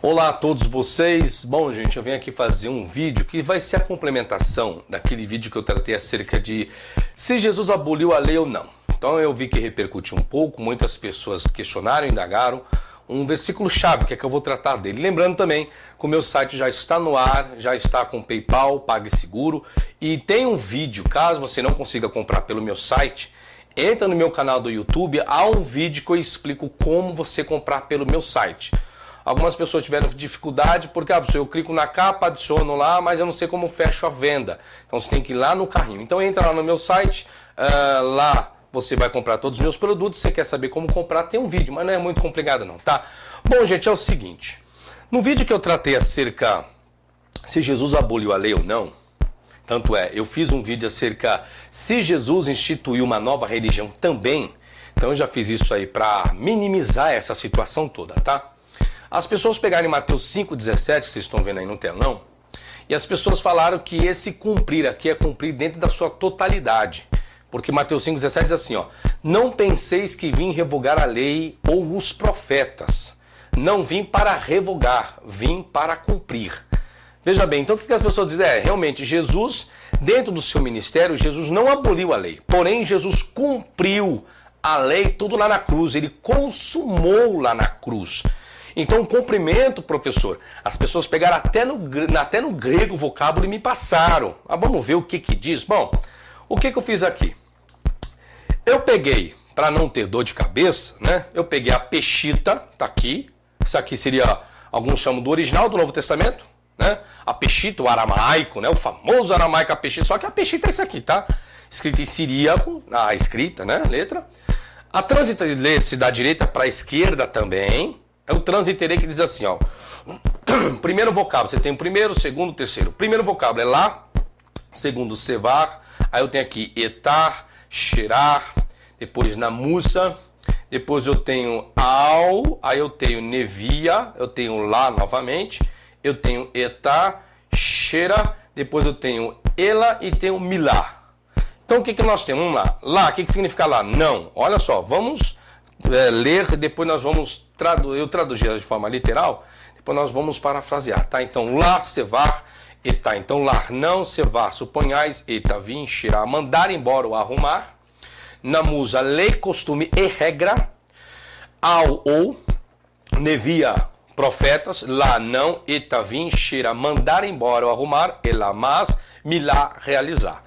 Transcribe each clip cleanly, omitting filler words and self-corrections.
Olá a todos vocês. Bom, gente, eu venho aqui fazer um vídeo que vai ser a complementação daquele vídeo que eu tratei acerca de se Jesus aboliu a lei ou não. Então eu vi que repercutiu um pouco, muitas pessoas questionaram, indagaram um versículo-chave, que é que eu vou tratar dele. Lembrando também que o meu site já está no ar, já está com PayPal, PagSeguro, e tem um vídeo, caso você não consiga comprar pelo meu site, entra no meu canal do YouTube, há um vídeo que eu explico como você comprar pelo meu site. Algumas pessoas tiveram dificuldade porque eu clico na capa, adiciono lá, mas eu não sei como fecho a venda. Então você tem que ir lá no carrinho. Então entra lá no meu site, lá você vai comprar todos os meus produtos. Você quer saber como comprar, tem um vídeo, mas não é muito complicado não, tá? Bom, gente, é o seguinte. No vídeo que eu tratei acerca se Jesus aboliu a lei ou não, tanto é, eu fiz um vídeo acerca se Jesus instituiu uma nova religião também. Então eu já fiz isso aí para minimizar essa situação toda, tá? As pessoas pegaram Mateus 5,17, que vocês estão vendo aí no telão, e as pessoas falaram que esse cumprir aqui é cumprir dentro da sua totalidade. Porque Mateus 5,17 diz assim, ó, não penseis que vim revogar a lei ou os profetas. Não vim para revogar, vim para cumprir. Veja bem, então o que as pessoas dizem? Realmente, Jesus, dentro do seu ministério, Jesus não aboliu a lei. Porém, Jesus cumpriu a lei tudo lá na cruz, ele consumou lá na cruz. Então, cumprimento, professor, as pessoas pegaram até no grego o vocábulo e me passaram. Vamos ver o que diz. Bom, o que eu fiz aqui? Eu peguei, para não ter dor de cabeça, né? Eu peguei a Peshitta, tá aqui. Isso aqui seria, alguns chamam do original do Novo Testamento, né? A Peshitta, o aramaico, né? O famoso aramaico, a Peshitta. Só que a Peshitta é isso aqui, tá? Escrita em siríaco, a escrita, né? Letra. A trânsito lê-se da direita para a esquerda também. É o transliterei que diz assim, ó. Primeiro vocábulo, você tem o primeiro, o segundo, o terceiro. Primeiro vocábulo é lá, segundo sevar, aí eu tenho aqui etar, cheirar, depois namusa, depois eu tenho ao, aí eu tenho nevia, eu tenho lá novamente, eu tenho etar, cheira, depois eu tenho ela e tenho milá. Então o que nós temos? Vamos lá. Lá, o que significa lá? Não. Olha só, vamos ler, depois nós vamos eu traduzir de forma literal, depois nós vamos parafrasear, tá? Então, lá, sevar, etá. Então, lá, não, sevar, suponhais, etá, vim, cheirar, mandar embora ou arrumar. Namusa, lei, costume e regra. Ao ou, nevia, profetas. Lá, não, etá, vim, cheirar, mandar embora ou arrumar. Elá, mas, milá, realizar.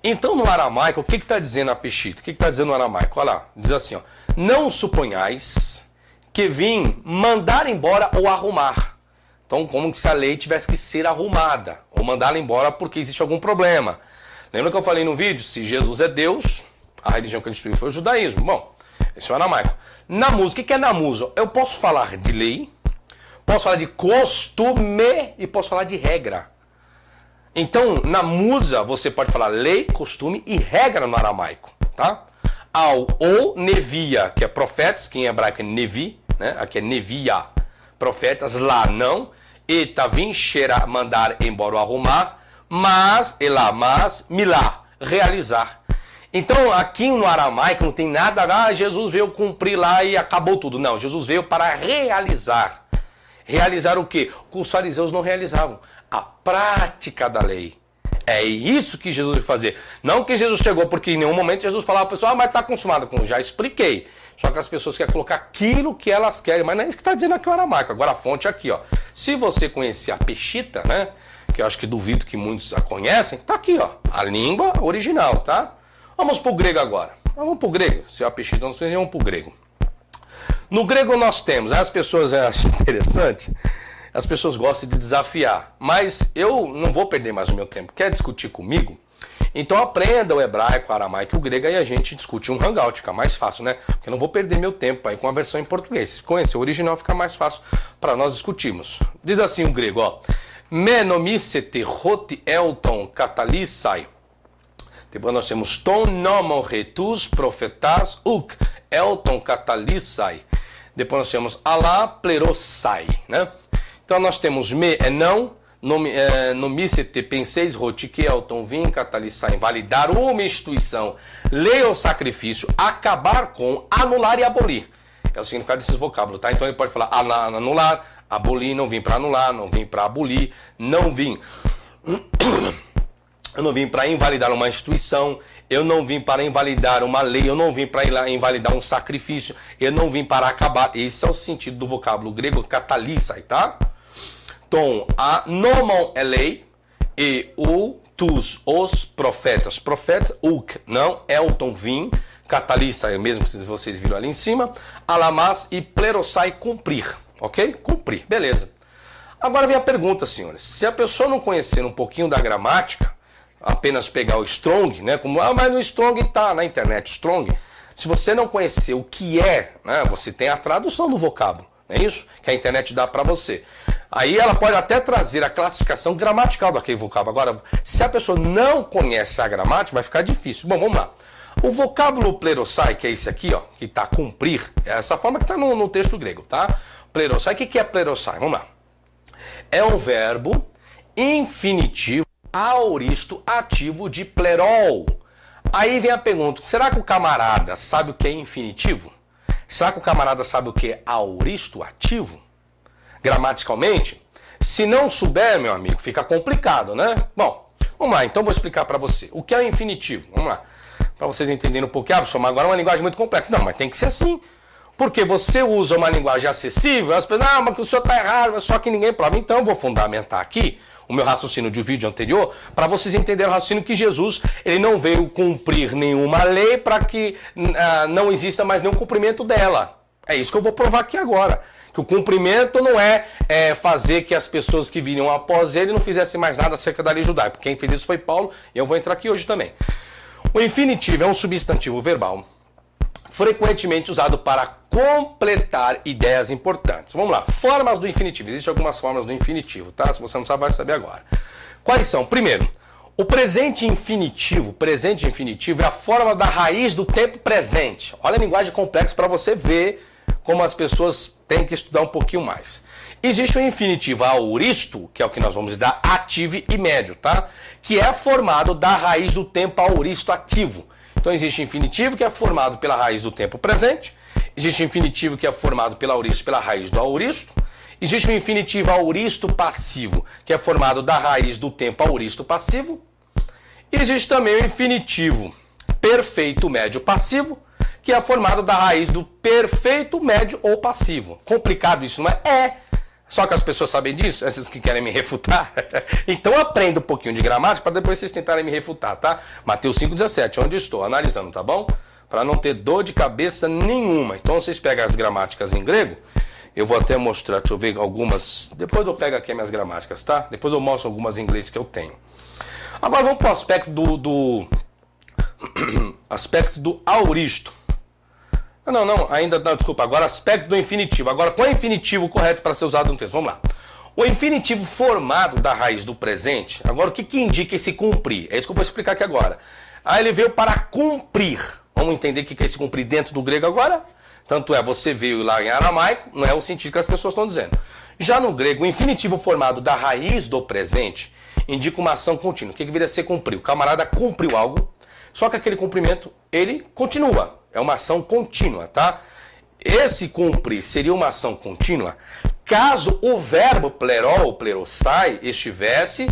Então, no aramaico, o que está dizendo a Peshitta? O que está dizendo no aramaico? Olha lá, diz assim, ó. Não suponhais que vim mandar embora ou arrumar. Então, como se a lei tivesse que ser arrumada, ou mandá-la embora porque existe algum problema. Lembra que eu falei no vídeo? Se Jesus é Deus, a religião que ele instituiu foi o judaísmo. Bom, esse é o aramaico. Namusa, o que é namusa? Eu posso falar de lei, posso falar de costume e posso falar de regra. Então, namusa, você pode falar lei, costume e regra no aramaico, tá? Ao ou nevia, que é profetas, que em hebraico é nevi, né? Aqui é nevia, profetas, lá não, etavim, cheira, mandar embora ou arrumar, mas, elá, mas, milá, realizar. Então, aqui no aramaico não tem nada, Jesus veio cumprir lá e acabou tudo. Não, Jesus veio para realizar. Realizar o quê? O que os fariseus não realizavam. A prática da lei. É isso que Jesus veio fazer. Não que Jesus chegou, porque em nenhum momento Jesus falava para a pessoa, mas está consumado com. Já expliquei. Só que as pessoas querem colocar aquilo que elas querem, mas não é isso que está dizendo aqui o aramaico. Agora a fonte é aqui, ó. Se você conhecer a Peshitta, né? Que eu acho que duvido que muitos a conhecem, tá aqui, ó. A língua original, tá? Vamos para o grego agora. Vamos para o grego. Se a Peshitta não se vamos para o grego. No grego nós temos, as pessoas acham interessante. As pessoas gostam de desafiar, mas eu não vou perder mais o meu tempo. Quer discutir comigo? Então aprenda o hebraico, o aramaico e o grego, aí a gente discute um hangout, fica mais fácil, né? Porque eu não vou perder meu tempo aí com a versão em português. Se conhecer o original fica mais fácil para nós discutirmos. Diz assim o grego, ó. Menomicete roti elton katalisai. Depois nós temos ton nomon retus profetas uk elton katalisai. Depois nós temos alá plerosai, né? Então nós temos me é não, nomicete penseis rotique elton vim catalissar, invalidar uma instituição, lei ou sacrifício, acabar com, anular e abolir. É o significado desses vocábulos, tá? Então ele pode falar anular, abolir, não vim para anular, não vim para abolir, não vim... Eu não vim para invalidar uma instituição, eu não vim para invalidar uma lei, eu não vim para invalidar um sacrifício, eu não vim para acabar. Esse é o sentido do vocábulo grego katalissai, tá? Então, a nomon é lei e o tus, os profetas. Profetas, uk, não, Elton, vim, katalissai, mesmo que vocês viram ali em cima, alamas e plerosai, cumprir, ok? Cumprir, beleza. Agora vem a pergunta, senhores, se a pessoa não conhecer um pouquinho da gramática, apenas pegar o Strong, né? Como, mas no Strong tá na internet, Strong. Se você não conhecer o que é, né? Você tem a tradução do vocábulo, não é isso? Que a internet dá para você. Aí ela pode até trazer a classificação gramatical daquele vocábulo. Agora, se a pessoa não conhece a gramática, vai ficar difícil. Bom, vamos lá. O vocábulo plerosai, que é esse aqui, ó, que tá cumprir, é essa forma que tá no texto grego, tá? Plerosai, o que é plerosai? Vamos lá. É um verbo infinitivo aoristo ativo de plerol. Aí vem a pergunta, será que o camarada sabe o que é infinitivo? Será que o camarada sabe o que é aoristo ativo? Gramaticalmente? Se não souber, meu amigo, fica complicado, né? Bom, vamos lá, então vou explicar para você. O que é o infinitivo? Vamos lá. Para vocês entenderem um pouquinho. Mas agora é uma linguagem muito complexa. Não, mas tem que ser assim. Porque você usa uma linguagem acessível, as pessoas, mas que o senhor está errado, só que ninguém prova. Então eu vou fundamentar aqui o meu raciocínio de um vídeo anterior, para vocês entenderem o raciocínio que Jesus ele não veio cumprir nenhuma lei para que não exista mais nenhum cumprimento dela. É isso que eu vou provar aqui agora. Que o cumprimento não é fazer que as pessoas que viriam após ele não fizessem mais nada acerca da lei judaica. Quem fez isso foi Paulo, e eu vou entrar aqui hoje também. O infinitivo é um substantivo verbal frequentemente usado para completar ideias importantes. Vamos lá, formas do infinitivo. Existem algumas formas do infinitivo, tá? Se você não sabe, vai saber agora. Quais são? Primeiro, o presente infinitivo. Presente infinitivo é a forma da raiz do tempo presente. Olha a linguagem complexa para você ver como as pessoas têm que estudar um pouquinho mais. Existe o infinitivo aoristo, que é o que nós vamos dar ativo e médio, tá? Que é formado da raiz do tempo aoristo ativo. Então existe infinitivo que é formado pela raiz do tempo presente, existe infinitivo que é formado pela raiz do aoristo, existe o infinitivo aoristo passivo, que é formado da raiz do tempo aoristo passivo, e existe também o infinitivo perfeito médio passivo, que é formado da raiz do perfeito médio ou passivo. Complicado isso, não é? É! Só que as pessoas sabem disso, essas que querem me refutar. Então aprenda um pouquinho de gramática para depois vocês tentarem me refutar, tá? Mateus 5,17, onde eu estou analisando, tá bom? Para não ter dor de cabeça nenhuma. Então vocês pegam as gramáticas em grego, eu vou até mostrar, deixa eu ver algumas, depois eu pego aqui as minhas gramáticas, tá? Depois eu mostro algumas em inglês que eu tenho. Agora vamos para o aspecto aspecto do aoristo. Desculpa, agora aspecto do infinitivo. Agora, qual é o infinitivo correto para ser usado no texto? Vamos lá. O infinitivo formado da raiz do presente, agora o que indica esse cumprir? É isso que eu vou explicar aqui agora. Ele veio para cumprir. Vamos entender o que é esse cumprir dentro do grego agora? Tanto é, você veio lá em aramaico, não é o sentido que as pessoas estão dizendo. Já no grego, o infinitivo formado da raiz do presente indica uma ação contínua. O que viria a ser cumprir? O camarada cumpriu algo, só que aquele cumprimento, ele continua. É uma ação contínua, tá? Esse cumprir seria uma ação contínua caso o verbo plerol, plerosai, estivesse,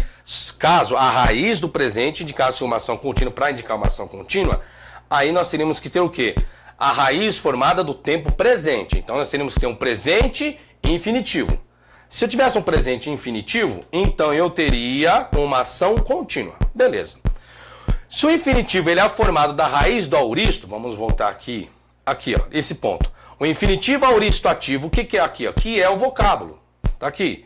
caso a raiz do presente indicasse uma ação contínua para indicar uma ação contínua, aí nós teríamos que ter o quê? A raiz formada do tempo presente. Então nós teríamos que ter um presente infinitivo. Se eu tivesse um presente infinitivo, então eu teria uma ação contínua. Beleza. Se o infinitivo ele é formado da raiz do aoristo, vamos voltar aqui, ó, esse ponto. O infinitivo aoristo ativo, o que é aqui? Aqui é o vocábulo, tá aqui.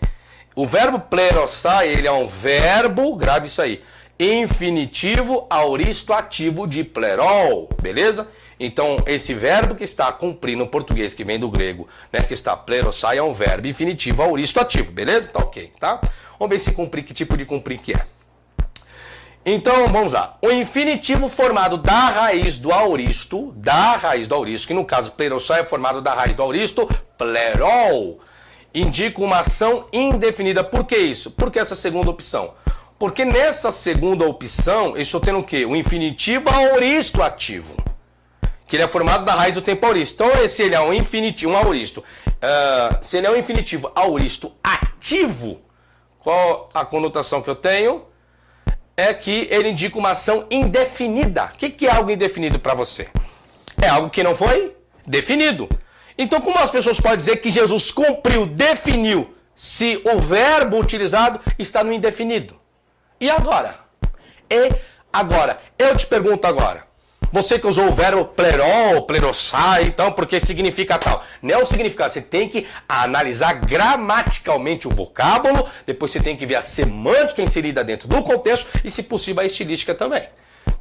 O verbo plerosai, ele é um verbo, grave isso aí, infinitivo aoristo ativo de plerol, beleza? Então, esse verbo que está a cumprir no português, que vem do grego, né, que está plerosai, é um verbo infinitivo aoristo ativo, beleza? Tá ok, tá? Vamos ver se cumprir, que tipo de cumprir que é. Então, vamos lá. O infinitivo formado da raiz do aoristo, que no caso plerosai é formado da raiz do aoristo, plerol, indica uma ação indefinida. Por que isso? Por que essa segunda opção? Porque nessa segunda opção, eu estou tendo o quê? O infinitivo aoristo ativo, que ele é formado da raiz do tempo auristo. Então, se ele é um infinitivo, um auristo, se ele é um infinitivo auristo ativo, qual a conotação que eu tenho? É que ele indica uma ação indefinida. O que é algo indefinido para você? É algo que não foi definido. Então, como as pessoas podem dizer que Jesus cumpriu, definiu, se o verbo utilizado está no indefinido? E agora? Eu te pergunto agora. Você que usou o verbo pleró, plerossai, então, porque significa tal. Não é o significado, você tem que analisar gramaticalmente o vocábulo, depois você tem que ver a semântica inserida dentro do contexto e, se possível, a estilística também.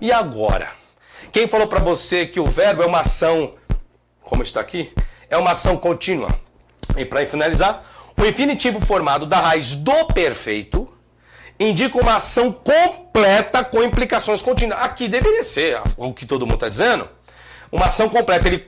E agora? Quem falou para você que o verbo é uma ação, como está aqui, é uma ação contínua? E para finalizar, o infinitivo formado da raiz do perfeito indica uma ação completa com implicações contínuas. Aqui deveria ser o que todo mundo está dizendo. Uma ação completa. Ele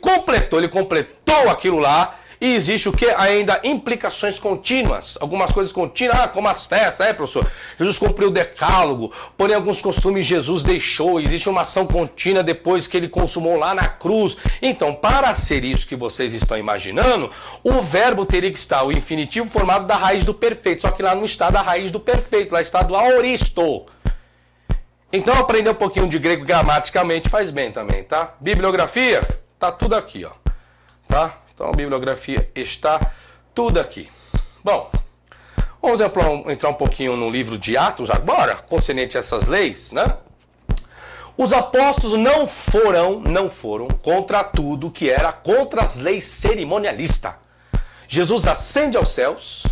completou aquilo lá. E existe o que? Ainda implicações contínuas. Algumas coisas contínuas, como as festas, professor? Jesus cumpriu o decálogo, porém alguns costumes Jesus deixou. Existe uma ação contínua depois que ele consumou lá na cruz. Então, para ser isso que vocês estão imaginando, o verbo teria que estar, o infinitivo formado da raiz do perfeito. Só que lá não está da raiz do perfeito, lá está do aoristo. Então, aprender um pouquinho de grego gramaticamente faz bem também, tá? Bibliografia, tá tudo aqui, ó. Tá? Então, a bibliografia está tudo aqui. Bom, vamos entrar um pouquinho no livro de Atos agora, concernente a essas leis, né? Os apóstolos não foram contra tudo que era contra as leis cerimonialistas. Jesus ascende aos céus,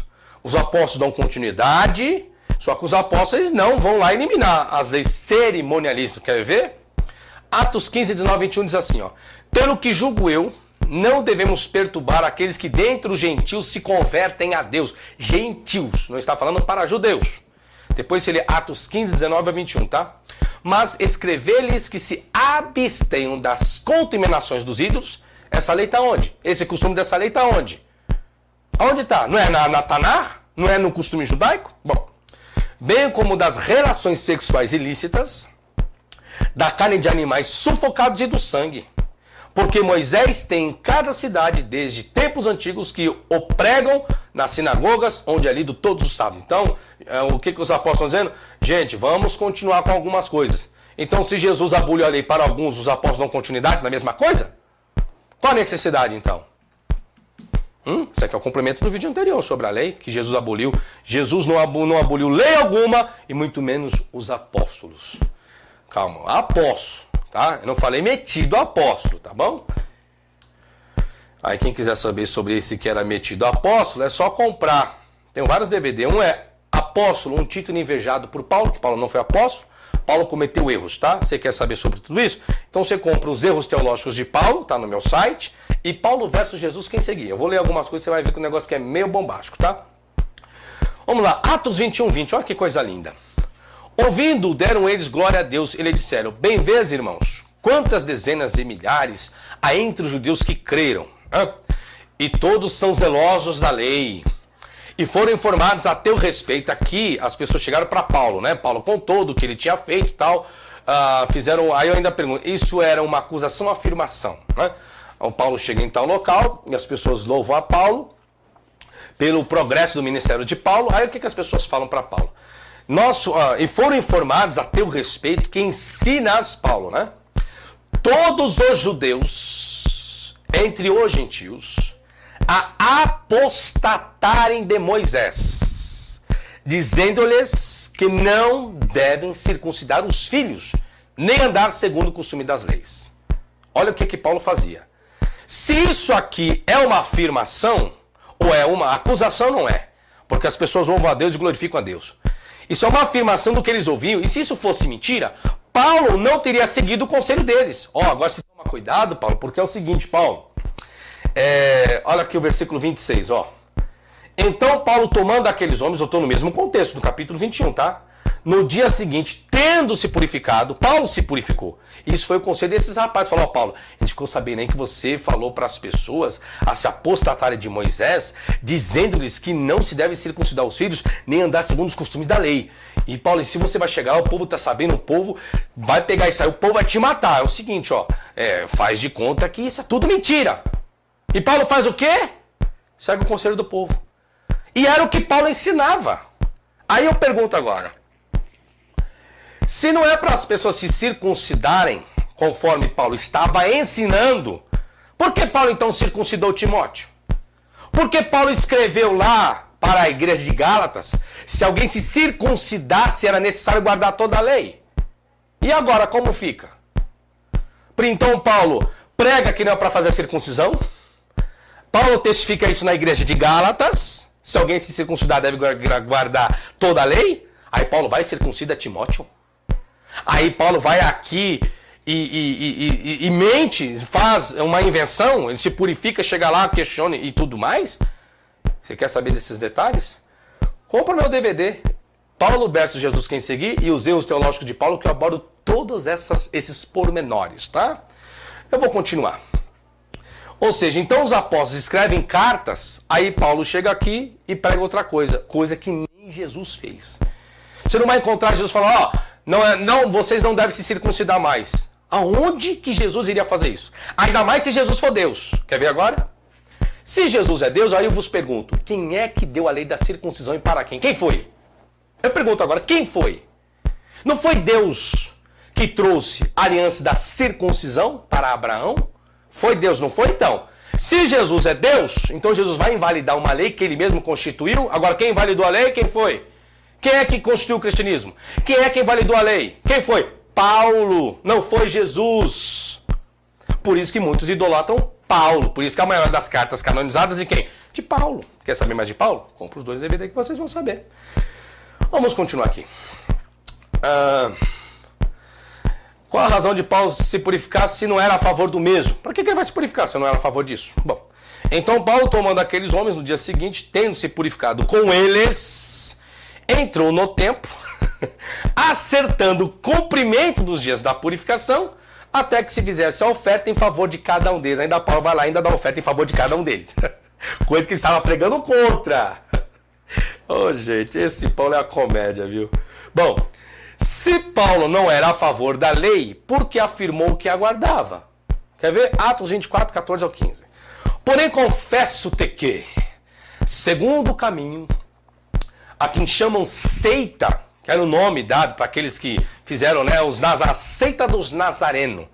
os apóstolos dão continuidade, só que os apóstolos não vão lá eliminar as leis cerimonialistas. Quer ver? Atos 15, 19, 21 diz assim, ó. Pelo que julgo eu, não devemos perturbar aqueles que dentre os gentios se convertem a Deus. Gentios, não está falando para judeus. Depois se lê Atos 15, 19 a 21, tá? Mas escrever-lhes que se abstenham das contaminações dos ídolos. Essa lei está onde? Esse costume dessa lei está onde? Onde está? Não é na Tanar? Não é no costume judaico? Bom, bem como das relações sexuais ilícitas, da carne de animais sufocados e do sangue. Porque Moisés tem em cada cidade, desde tempos antigos, que o pregam nas sinagogas, onde é lido todos os sábados. Então, o que os apóstolos estão dizendo? Gente, vamos continuar com algumas coisas. Então, se Jesus aboliu a lei para alguns, os apóstolos dão continuidade na mesma coisa? Qual a necessidade, então? Isso aqui é o complemento do vídeo anterior sobre a lei, que Jesus aboliu. Jesus não aboliu lei alguma, e muito menos os apóstolos. Calma, apóstolo. Tá? Eu não falei metido apóstolo, tá bom? Aí quem quiser saber sobre esse que era metido apóstolo, é só comprar. Tem vários DVD. Um é Apóstolo, um título invejado por Paulo, que Paulo não foi apóstolo. Paulo cometeu erros, tá? Você quer saber sobre tudo isso? Então você compra os erros teológicos de Paulo, tá no meu site. E Paulo versus Jesus, quem seguia? Eu vou ler algumas coisas, você vai ver que o negócio que é meio bombástico, tá? Vamos lá, Atos 21, 20, olha que coisa linda. Ouvindo, deram eles glória a Deus, e lhe disseram, bem vês, irmãos, quantas dezenas de milhares há entre os judeus que creram, e todos são zelosos da lei, e foram informados a teu respeito. Aqui as pessoas chegaram para Paulo, né? Paulo contou do que ele tinha feito e tal, fizeram, aí eu ainda pergunto, isso era uma acusação ou afirmação, né? Então Paulo chega em tal local, e as pessoas louvam a Paulo, pelo progresso do ministério de Paulo. Aí o que as pessoas falam para Paulo? E foram informados a teu respeito que ensinas, Paulo, né? Todos os judeus, entre os gentios, a apostatarem de Moisés, dizendo-lhes que não devem circuncidar os filhos, nem andar segundo o costume das leis. Olha o que Paulo fazia. Se isso aqui é uma afirmação, ou é uma acusação, não é. Porque as pessoas louvam a Deus e glorificam a Deus. Isso é uma afirmação do que eles ouviam. E se isso fosse mentira, Paulo não teria seguido o conselho deles. Agora se toma cuidado, Paulo, porque é o seguinte, Paulo. Olha aqui o versículo 26, ó. Então Paulo, tomando aqueles homens, eu estou no mesmo contexto do capítulo 21, tá? No dia seguinte, tendo se purificado, Paulo se purificou. Isso foi o conselho desses rapazes. Falou, Paulo, a gente ficou sabendo aí que você falou para as pessoas a se apostatarem de Moisés, dizendo-lhes que não se deve circuncidar os filhos, nem andar segundo os costumes da lei. E Paulo, se você vai chegar, o povo tá sabendo, o povo vai pegar isso aí, o povo vai te matar. É o seguinte, ó, faz de conta que isso é tudo mentira. E Paulo faz o quê? Segue o conselho do povo. E era o que Paulo ensinava. Aí eu pergunto agora, se não é para as pessoas se circuncidarem, conforme Paulo estava ensinando, por que Paulo então circuncidou Timóteo? Por que Paulo escreveu lá para a igreja de Gálatas, se alguém se circuncidasse era necessário guardar toda a lei? E agora como fica? Então Paulo prega que não é para fazer a circuncisão? Paulo testifica isso na igreja de Gálatas, se alguém se circuncidar deve guardar toda a lei? Aí Paulo vai e circuncida Timóteo? Aí Paulo vai aqui e mente, faz uma invenção, ele se purifica, chega lá, questiona e tudo mais? Você quer saber desses detalhes? Compra o meu DVD, Paulo versus Jesus Quem Seguir, e os erros teológicos de Paulo, que eu abordo todos esses pormenores, tá? Eu vou continuar. Ou seja, então os apóstolos escrevem cartas, aí Paulo chega aqui e prega outra coisa, coisa que nem Jesus fez. Você não vai encontrar Jesus falando, não, vocês não devem se circuncidar mais. Aonde que Jesus iria fazer isso? Ainda mais se Jesus for Deus. Quer ver agora? Se Jesus é Deus, aí eu vos pergunto, quem é que deu a lei da circuncisão e para quem? Quem foi? Eu pergunto agora, quem foi? Não foi Deus que trouxe a aliança da circuncisão para Abraão? Foi Deus, não foi então? Se Jesus é Deus, então Jesus vai invalidar uma lei que ele mesmo constituiu. Agora, quem invalidou a lei? Quem foi? Quem é que constituiu o cristianismo? Quem é que invalidou a lei? Quem foi? Paulo, não foi Jesus. Por isso que muitos idolatram Paulo. Por isso que a maior das cartas canonizadas de quem? De Paulo. Quer saber mais de Paulo? Compre os dois DVD que vocês vão saber. Vamos continuar aqui. Qual a razão de Paulo se purificar se não era a favor do mesmo? Para que ele vai se purificar se não era a favor disso? Bom, então Paulo, tomando aqueles homens no dia seguinte, tendo se purificado com eles, entrou no templo, acertando o cumprimento dos dias da purificação, até que se fizesse a oferta em favor de cada um deles. Ainda Paulo vai lá e ainda dá oferta em favor de cada um deles. Coisa que ele estava pregando contra. Ô, gente, esse Paulo é a comédia, viu? Bom, se Paulo não era a favor da lei, por que afirmou que aguardava? Quer ver? Atos 24, 14 ao 15. Porém, confesso-te que, segundo o caminho, a quem chamam seita, que era o nome dado para aqueles que fizeram, né, a seita dos nazarenos.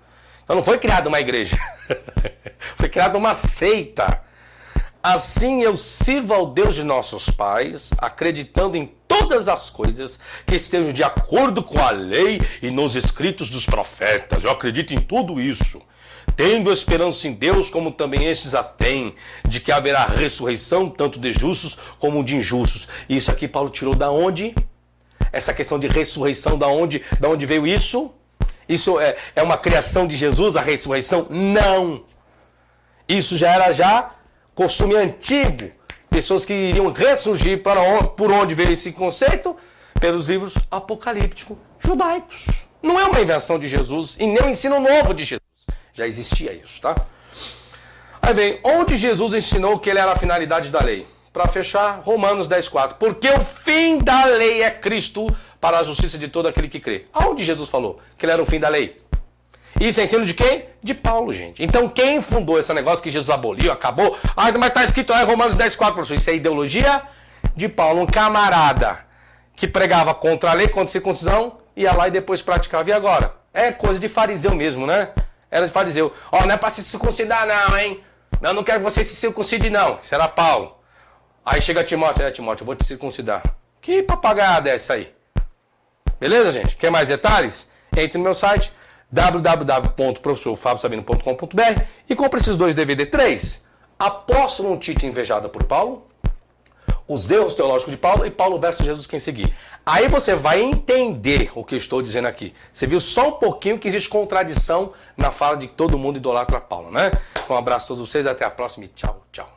Então não foi criada uma igreja, foi criada uma seita. Assim eu sirvo ao Deus de nossos pais, acreditando em todas as coisas que estejam de acordo com a lei e nos escritos dos profetas. Eu acredito em tudo isso, tendo esperança em Deus, como também estes a têm, de que haverá ressurreição tanto de justos como de injustos. E isso aqui Paulo tirou da onde? Essa questão de ressurreição, da onde veio isso? Isso é uma criação de Jesus, a ressurreição? Não! Isso já era costume antigo. Pessoas que iriam ressurgir por onde veio esse conceito? Pelos livros apocalípticos judaicos. Não é uma invenção de Jesus e nem um ensino novo de Jesus. Já existia isso, tá? Aí vem, onde Jesus ensinou que ele era a finalidade da lei? Para fechar, Romanos 10,4. Porque o fim da lei é Cristo para a justiça de todo aquele que crê. Aonde Jesus falou que ele era o fim da lei? Isso é ensino de quem? De Paulo, gente. Então quem fundou esse negócio que Jesus aboliu, acabou? Mas está escrito lá em Romanos 10,4, professor. Isso é ideologia de Paulo. Um camarada que pregava contra a lei, contra a circuncisão, ia lá e depois praticava. E agora? É coisa de fariseu mesmo, né? Era de fariseu. Não é para se circuncidar não, hein? Não quero que você se circuncide não. Isso era Paulo. Aí chega Timóteo, Timóteo, eu vou te circuncidar. Que papagaiada é essa aí? Beleza, gente? Quer mais detalhes? Entre no meu site www.professorfabiosabino.com.br e compre esses dois DVD 3. Apóstolo um Tito invejada por Paulo, os erros teológicos de Paulo e Paulo versus Jesus Quem Seguir. Aí você vai entender o que eu estou dizendo aqui. Você viu só um pouquinho que existe contradição na fala de que todo mundo idolatra Paulo, né? Um abraço a todos vocês, até a próxima e tchau, tchau.